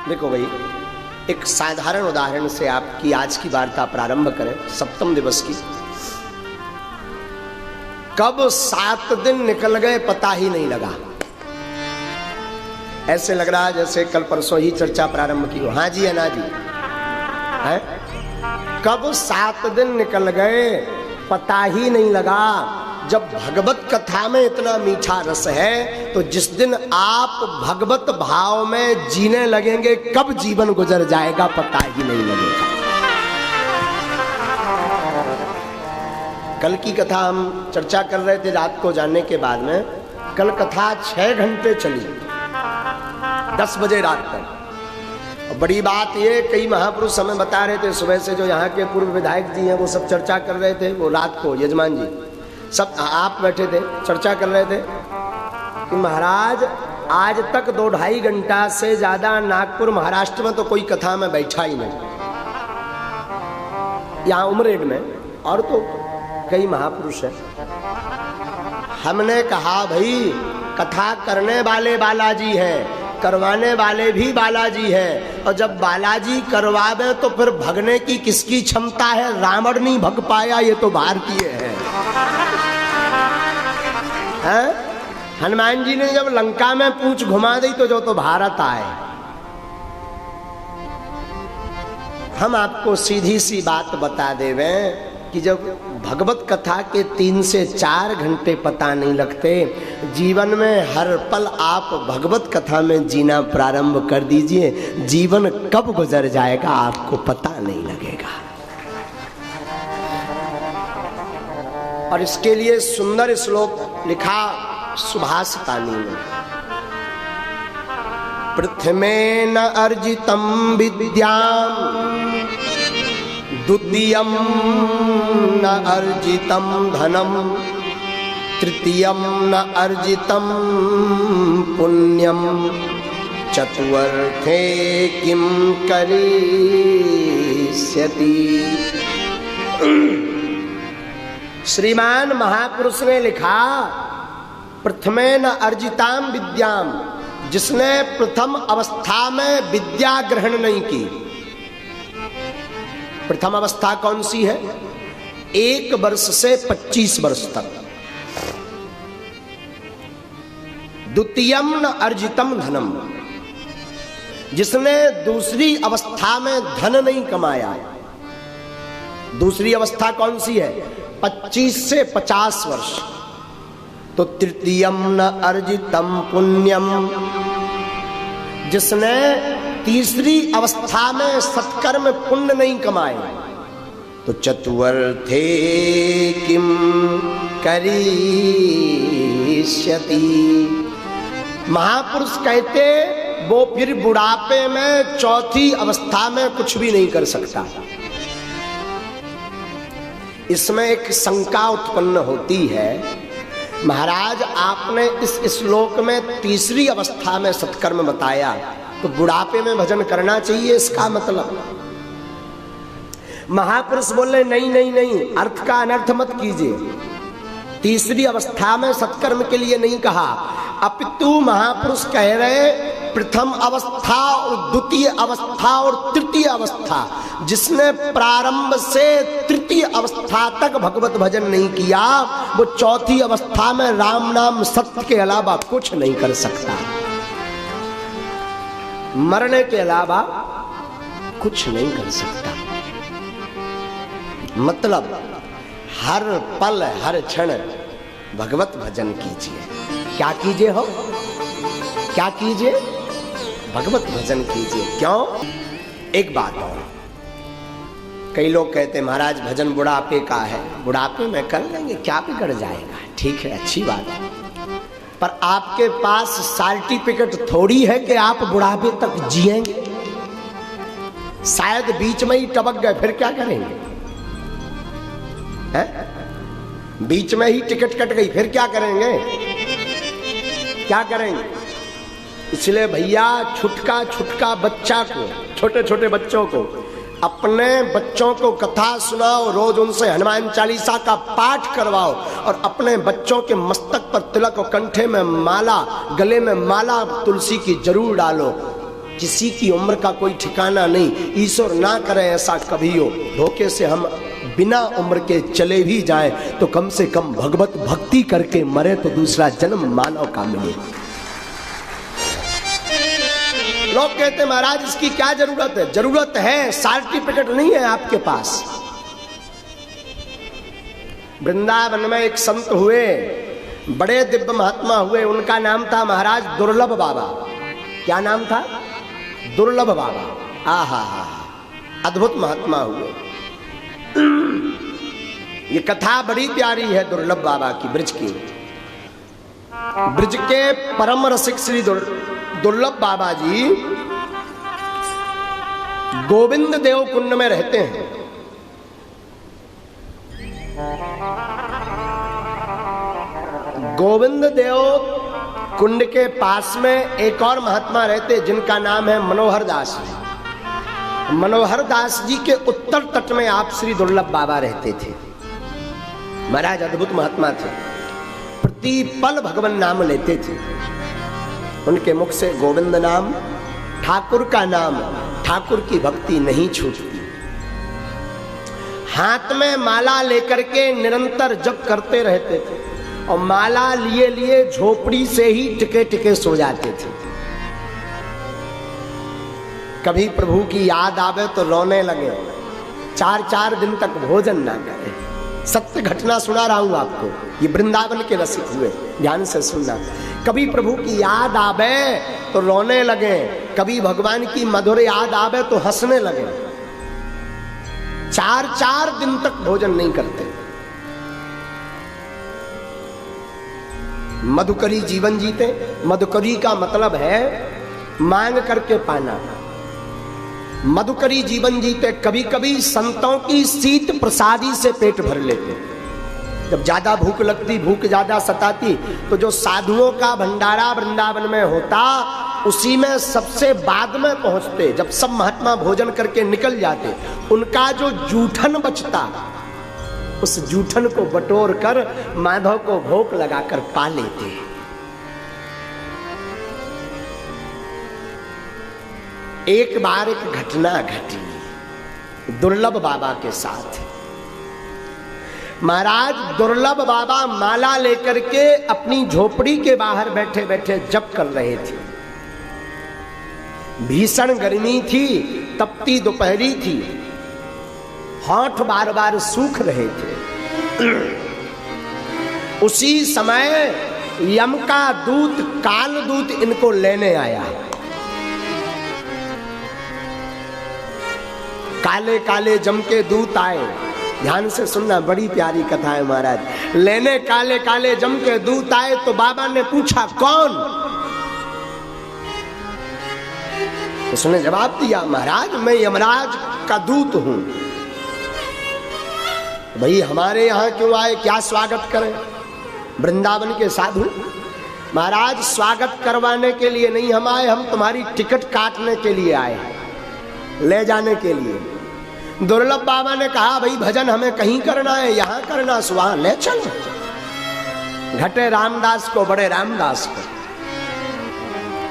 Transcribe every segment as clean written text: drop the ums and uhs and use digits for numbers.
देखो भाई, एक साधारण उदाहरण से आपकी आज की वार्ता प्रारंभ करें। सप्तम दिवस की कब 7 दिन निकल गए पता ही नहीं लगा। ऐसे लग रहा है जैसे कल परसों ही चर्चा प्रारंभ की हो। हाँ जी अन्ना जी, है कब 7 दिन निकल गए पता ही नहीं लगा। जब भगवत कथा में इतना मीठा रस है तो जिस दिन आप भगवत भाव में जीने लगेंगे कब जीवन गुजर जाएगा पता ही नहीं लगेगा। कल की कथा हम चर्चा कर रहे थे रात को जानने के बाद में। कल कथा 6 घंटे चली, 10 बजे रात तक। बड़ी बात ये, कई महापुरुष हमें बता रहे थे सुबह से, जो यहाँ के पूर्व विधायक जी हैं वो सब चर्चा कर रहे थे। वो रात को यजमान जी सब आप बैठे थे, चर्चा कर रहे थे कि महाराज आज तक 2-2.5 घंटा से ज्यादा नागपुर महाराष्ट्र में तो कोई कथा में बैठा ही नहीं। यहाँ उमरेड में और तो कई महापुरुष हैं। हमने कहा भाई कथा करने वाले बालाजी हैं, करवाने वाले भी बालाजी हैं, और जब बालाजी करवावे तो फिर भगने की किसकी क्षमता है? रावण नहीं भग पाया, ये तो भारतीय है। हनुमान जी ने जब लंका में पूंछ घुमा दी तो जो तो भारत आए। हम आपको सीधी सी बात बता देवे कि जब भगवत कथा के 3 से 4 घंटे पता नहीं लगते, जीवन में हर पल आप भगवत कथा में जीना प्रारंभ कर दीजिए, जीवन कब गुजर जाएगा आपको पता नहीं लगेगा। और इसके लिए सुंदर श्लोक लिखा सुभाष पानी में। प्रथमेन अर्जितम विद्याम द्वितीयम न अर्जितम धनम तृतीयम न अर्जितम पुण्यम चतुर्थे किम करिष्यति। श्रीमान महापुरुष ने लिखा प्रथमेन अर्जिताम विद्याम, जिसने प्रथम अवस्था में विद्या ग्रहण नहीं की। प्रथम अवस्था कौन सी है? 1 वर्ष से 25 वर्ष तक। द्वितीयम न अर्जितम धनम, जिसने दूसरी अवस्था में धन नहीं कमाया। दूसरी अवस्था कौन सी है? 25 से 50 वर्ष। तो तृतीयम न अर्जितम पुण्यम, जिसने तीसरी अवस्था में सत्कर्म पुण्य नहीं कमाए। तो चतुर्थे किम करिष्यति। महापुरुष कहते वो फिर बुढ़ापे में चौथी अवस्था में कुछ भी नहीं कर सकता। इसमें एक शंका उत्पन्न होती है, महाराज आपने इस श्लोक में तीसरी अवस्था में सत्कर्म बताया, तो बुढ़ापे में भजन करना चाहिए इसका मतलब? महापुरुष बोले नहीं नहीं नहीं, अर्थ का अनर्थ मत कीजिए। तीसरी अवस्था में सत्कर्म के लिए नहीं कहा, अपितु महापुरुष कह रहे प्रथम अवस्था और द्वितीय अवस्था और तृतीय अवस्था। जिसने प्रारंभ से तृतीय अवस्था तक भगवत भजन नहीं किया, वो चौथी अवस्था में राम नाम सत्य के अलावा कुछ नहीं कर सकता। मरने के अलावा कुछ नहीं कर सकता। मतलब हर पल हर क्षण भगवत भजन कीजिए। क्या कीजिए हो? क्या कीजिए? भगवत भजन कीजिए। क्यों? एक बात और, कई लोग कहते हैं महाराज भजन बुढ़ापे का है, बुढ़ापे में कर लेंगे, क्या बिगड़ जाएगा। ठीक है, अच्छी बात है, पर आपके पास सर्टिफिकेट थोड़ी है कि आप बुढ़ापे तक जिएंगे। शायद बीच में ही टपक गए, फिर क्या करेंगे? है? बीच में ही टिकट कट गई, फिर क्या करेंगे? क्या करेंगे? इसलिए भैया छुटका छुटका बच्चा को, छोटे छोटे बच्चों को, अपने बच्चों को कथा सुनाओ, रोज उनसे हनुमान चालीसा का पाठ करवाओ, और अपने बच्चों के मस्तक पर तिलक और कंठे में माला, गले में माला तुलसी की जरूर डालो। किसी की उम्र का कोई ठिकाना नहीं। ईश्वर ना करे ऐसा कभी हो, धोखे से हम बिना उम्र के चले भी जाए तो कम से कम भगवत भक्ति करके मरे तो दूसरा जन्म मानव का मिले। लोग कहते महाराज इसकी क्या जरूरत है? जरूरत है, सर्टिफिकेट नहीं है आपके पास। वृंदावन में एक संत हुए, बड़े दिव्य महात्मा हुए, उनका नाम था महाराज दुर्लभ बाबा। क्या नाम था? दुर्लभ बाबा। आहा हा, अद्भुत महात्मा हुए। ये कथा बड़ी प्यारी है दुर्लभ बाबा की, ब्रज की। ब्रज के परम रसिक श्री दुर्लभ बाबा जी गोविंद देव कुंड में रहते हैं। गोविंद देव कुंड के पास में एक और महात्मा रहते जिनका नाम है मनोहर दास जी। मनोहर दास जी के उत्तर तट में आप श्री दुर्लभ बाबा रहते थे। महाराज अद्भुत महात्मा थे, प्रति पल भगवान नाम लेते थे। उनके मुख से गोविंद नाम, ठाकुर का नाम, ठाकुर की भक्ति नहीं छूटती। हाथ में माला लेकर के निरंतर जप करते रहते थे और माला लिए लिए झोपड़ी से ही टिके टिके सो जाते थे। कभी प्रभु की याद आवे तो रोने लगे, 4-4 दिन तक भोजन ना करें। सत्य घटना सुना रहा हूं आपको, ये वृंदावन के रसिक हुए, ध्यान से सुनना। कभी प्रभु की याद आवे तो रोने लगे, कभी भगवान की मधुर याद आवे तो हंसने लगे। 4-4 दिन तक भोजन नहीं करते। मधुकरी जीवन जीते। मधुकरी का मतलब है मांग करके पाना। मधुकरी जीवन जीते। कभी कभी संतों की शीत प्रसादी से पेट भर लेते। जब ज्यादा भूख लगती, भूख ज्यादा सताती, तो जो साधुओं का भंडारा वृंदावन में होता उसी में सबसे बाद में पहुंचते। जब सब महात्मा भोजन करके निकल जाते, उनका जो जूठन बचता, उस जूठन को बटोर कर माधव को भोग लगाकर पा लेते। एक बार एक घटना घटी दुर्लभ बाबा के साथ। महाराज दुर्लभ बाबा माला लेकर के अपनी झोपड़ी के बाहर बैठे बैठे जप कर रहे थे। भीषण गर्मी थी, तपती दोपहरी थी, होंठ बार बार सूख रहे थे। उसी समय यम का दूत, काल दूत इनको लेने आया। काले काले जम के दूत आए। ध्यान से सुनना, बड़ी प्यारी कथा है महाराज। लेने काले काले जम के दूत आए तो बाबा ने पूछा कौन? उसने जवाब दिया, महाराज मैं यमराज का दूत हूं। भाई हमारे यहां क्यों आए, क्या स्वागत करें? वृंदावन के साधु। महाराज स्वागत करवाने के लिए नहीं हम आए, हम तुम्हारी टिकट काटने के लिए आए, ले जाने के लिए। दुर्लभ बाबा ने कहा भाई भजन हमें कहीं करना है, यहां करना, वहां ले चलो। घटे रामदास को बड़े रामदास को।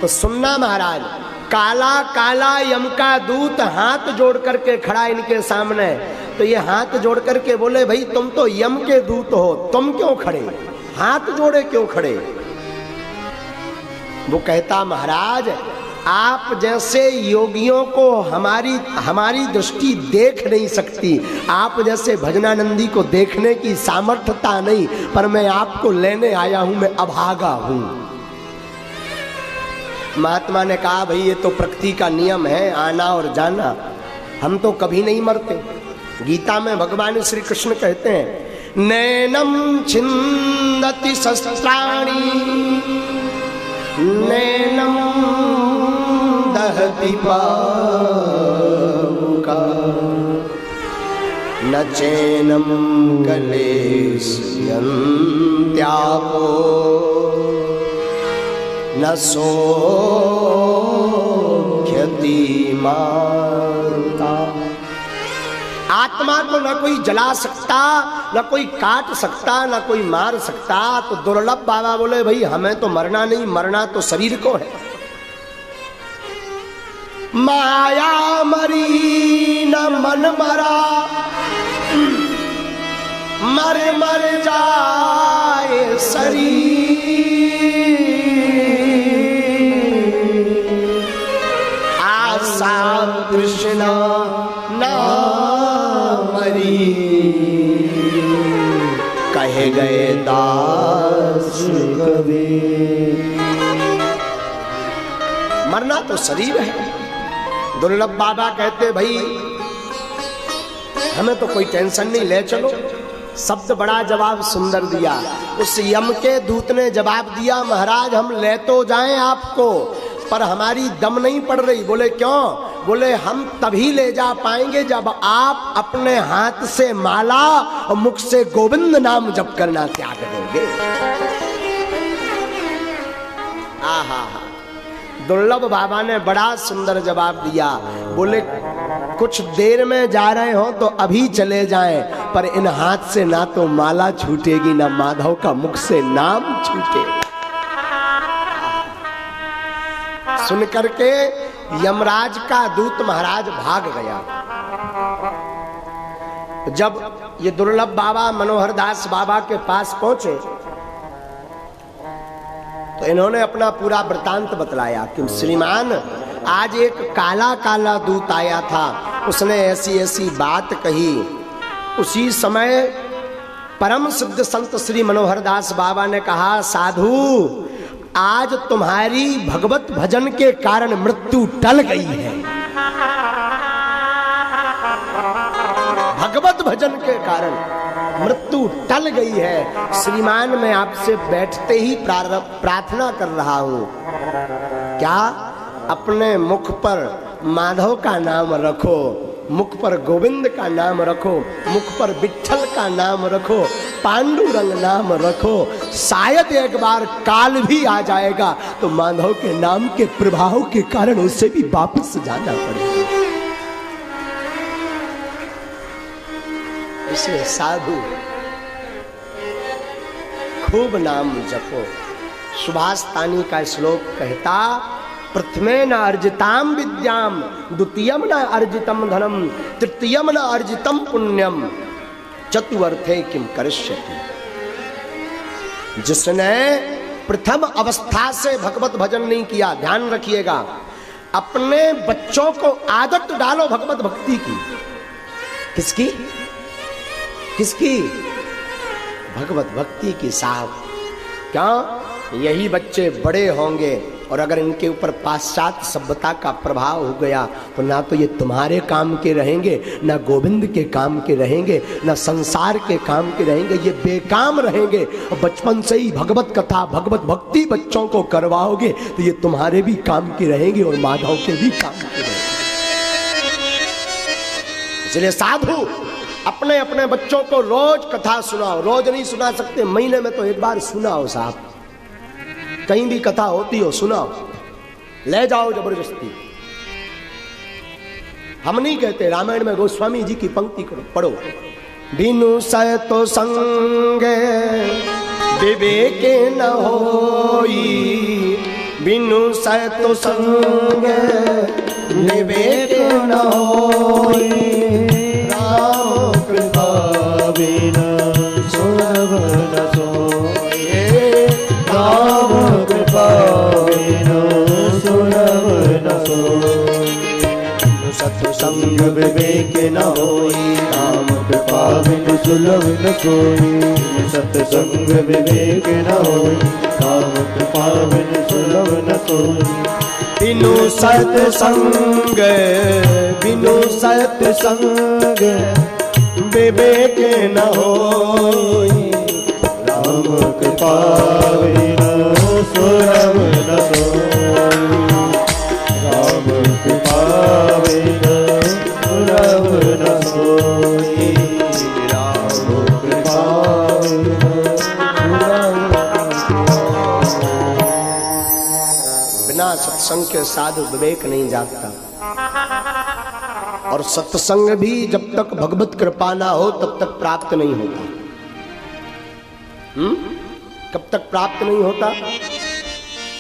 तो सुनना महाराज, काला काला यम का दूत हाथ जोड़ करके खड़ा इनके सामने। तो ये हाथ जोड़ करके बोले भाई तुम तो यम के दूत हो, तुम क्यों खड़े, हाथ जोड़े क्यों खड़े? वो कहता महाराज आप जैसे योगियों को हमारी दृष्टि देख नहीं सकती, आप जैसे भजनानंदी को देखने की सामर्थ्यता नहीं, पर मैं आपको लेने आया हूं, मैं अभागा हूं। महात्मा ने कहा भाई ये तो प्रकृति का नियम है, आना और जाना, हम तो कभी नहीं मरते। गीता में भगवान श्री कृष्ण कहते हैं नैनम छिंदति शस्त्राणि नैनम दहति पावका न चैनम कलेशयन्त्यापो न सोख्यति मारुता। आत्मा को न कोई जला सकता, न कोई काट सकता, न कोई मार सकता। तो दुर्लभ बाबा बोले भाई हमें तो मरना नहीं, मरना तो शरीर को है। माया मरी न मन मरा, मर मर जाए शरीर, आशा कृष्णा ना मरी, कहे गए दास कबीर। मरना तो शरीर है। दुर्लभ बाबा कहते भाई हमें तो कोई टेंशन नहीं, ले चलो। शब्द बड़ा जवाब सुंदर दिया। उस यम के दूत ने जवाब दिया, महाराज हम ले तो जाएं आपको, पर हमारी दम नहीं पड़ रही। बोले क्यों? बोले हम तभी ले जा पाएंगे जब आप अपने हाथ से माला और मुख से गोविंद नाम जप करना त्याग दोगे। आहा, दुर्लभ बाबा ने बड़ा सुंदर जवाब दिया। बोले कुछ देर में जा रहे हो तो अभी चले जाएं, पर इन हाथ से ना तो माला छूटेगी ना माधव का मुख से नाम छूटे। सुन करके यमराज का दूत महाराज भाग गया। जब ये दुर्लभ बाबा मनोहर दास बाबा के पास पहुंचे तो इन्होंने अपना पूरा वृतांत बतलाया कि श्रीमान आज एक काला काला दूत आया था, उसने ऐसी ऐसी बात कही। उसी समय परम सिद्ध संत श्री मनोहर दास बाबा ने कहा, साधु आज तुम्हारी भगवत भजन के कारण मृत्यु टल गई है। भगवत भजन के कारण मृत्यु टल गई है। श्रीमान मैं आपसे बैठते ही प्रार्थना कर रहा हूं, क्या अपने मुख पर माधव का नाम रखो, मुख पर गोविंद का नाम रखो, मुख पर विठ्ठल का नाम रखो, पांडुरंग नाम रखो। शायद एक बार काल भी आ जाएगा तो माधव के नाम के प्रभाव के कारण उसे भी वापस जाना पड़ेगा। इसलिए साधु खूब नाम जपो। सुभाष तानी का श्लोक कहता, प्रथमेन अर्जिताम विद्याम, द्वितीयम न अर्जितम धनम, तृतीयम न अर्जितम पुण्यम, चतुर्थे किम करिष्यति। जिसने प्रथम अवस्था से भगवत भजन नहीं किया, ध्यान रखिएगा, अपने बच्चों को आदत डालो भगवत भक्ति की। किसकी? किसकी? भगवत भक्ति की साहब। क्या? यही बच्चे बड़े होंगे और अगर इनके ऊपर पाश्चात्य सभ्यता का प्रभाव हो गया तो ना तो ये तुम्हारे काम के रहेंगे, ना गोविंद के काम के रहेंगे, ना संसार के काम के रहेंगे, ये बेकाम रहेंगे। और बचपन से ही भगवत कथा भगवत भक्ति बच्चों को करवाओगे तो ये तुम्हारे भी काम के रहेंगे और माधव के भी काम के रहेंगे। इसलिए साधु अपने अपने बच्चों को रोज कथा सुनाओ। रोज नहीं सुना सकते, महीने में तो एक बार सुनाओ साहब। कहीं भी कथा होती हो सुनाओ, ले जाओ जबरदस्ती। हम नहीं कहते, रामायण में गोस्वामी जी की पंक्ति पढ़ो, बिनु सय तो संग विवेक न होई, बिनु सय तो संग विवेक न होई, राम कृपा बिना सुनब न सोए, राम कृपा बिना सुनब न सोए, सत्संग विवेक न होई, राम कृपा बिनु सुलभ न कोई, सत्संग विवेक न होई, राम कृपा बिनु सुलभ न कोई, बिनु सत्संग बिनु सत्संग विवेक न होई, राम कृपा बिनु सुलभ न सोई, राम कृपा बिनु सुलभ न सोई, राम कृपा बिनु सुलभ न सोई। बिना सत्संग के साधु विवेक नहीं जागता। और सत्संग भी जब तक भगवत कृपा ना हो तब तक प्राप्त नहीं होता। कब तक प्राप्त नहीं होता?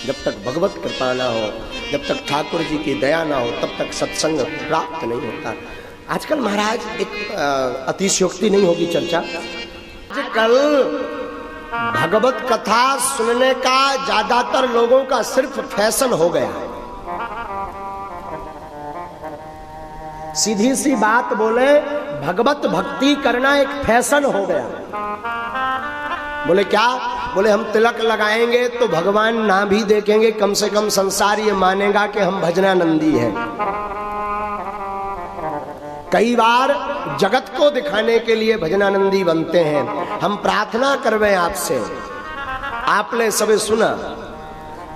जब तक भगवत कृपा ना हो, जब तक ठाकुर जी की दया ना हो, तब तक सत्संग प्राप्त नहीं होता। आजकल महाराज एक अतिशयोक्ति नहीं होगी चर्चा, आजकल भगवत कथा सुनने का ज्यादातर लोगों का सिर्फ फैशन हो गया है। सीधी सी बात बोले, भगवत भक्ति करना एक फैशन हो गया। बोले क्या? बोले हम तिलक लगाएंगे तो भगवान ना भी देखेंगे, कम से कम संसार ये मानेगा कि हम भजनानंदी हैं। कई बार जगत को दिखाने के लिए भजनानंदी बनते हैं। हम प्रार्थना करवे आपसे, आपने सबे सुना,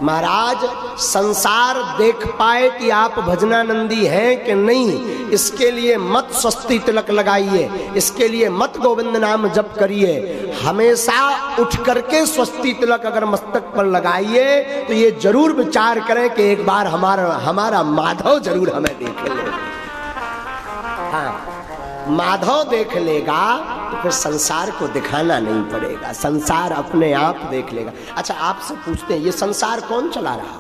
महाराज संसार देख पाए कि आप भजनानंदी हैं कि नहीं, इसके लिए मत स्वस्ति तिलक लगाइए, इसके लिए मत गोविंद नाम जप करिए। हमेशा उठ करके स्वस्ति तिलक अगर मस्तक पर लगाइए तो ये जरूर विचार करें कि एक बार हमारा माधव जरूर हमें देख ले। हाँ, माधव देख लेगा तो फिर संसार को दिखाना नहीं पड़ेगा, संसार अपने आप देख लेगा। अच्छा, आपसे पूछते हैं, ये संसार कौन चला रहा?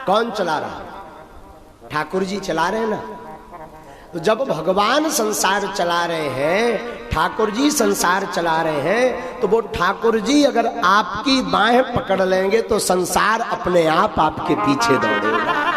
कौन चला रहा? ठाकुर जी चला रहे हैं ना। तो जब भगवान संसार चला रहे हैं, ठाकुर जी संसार चला रहे हैं, तो वो ठाकुर जी अगर आपकी बाहें पकड़ लेंगे तो संसार अपने आप आपके पीछे दौड़ेगा।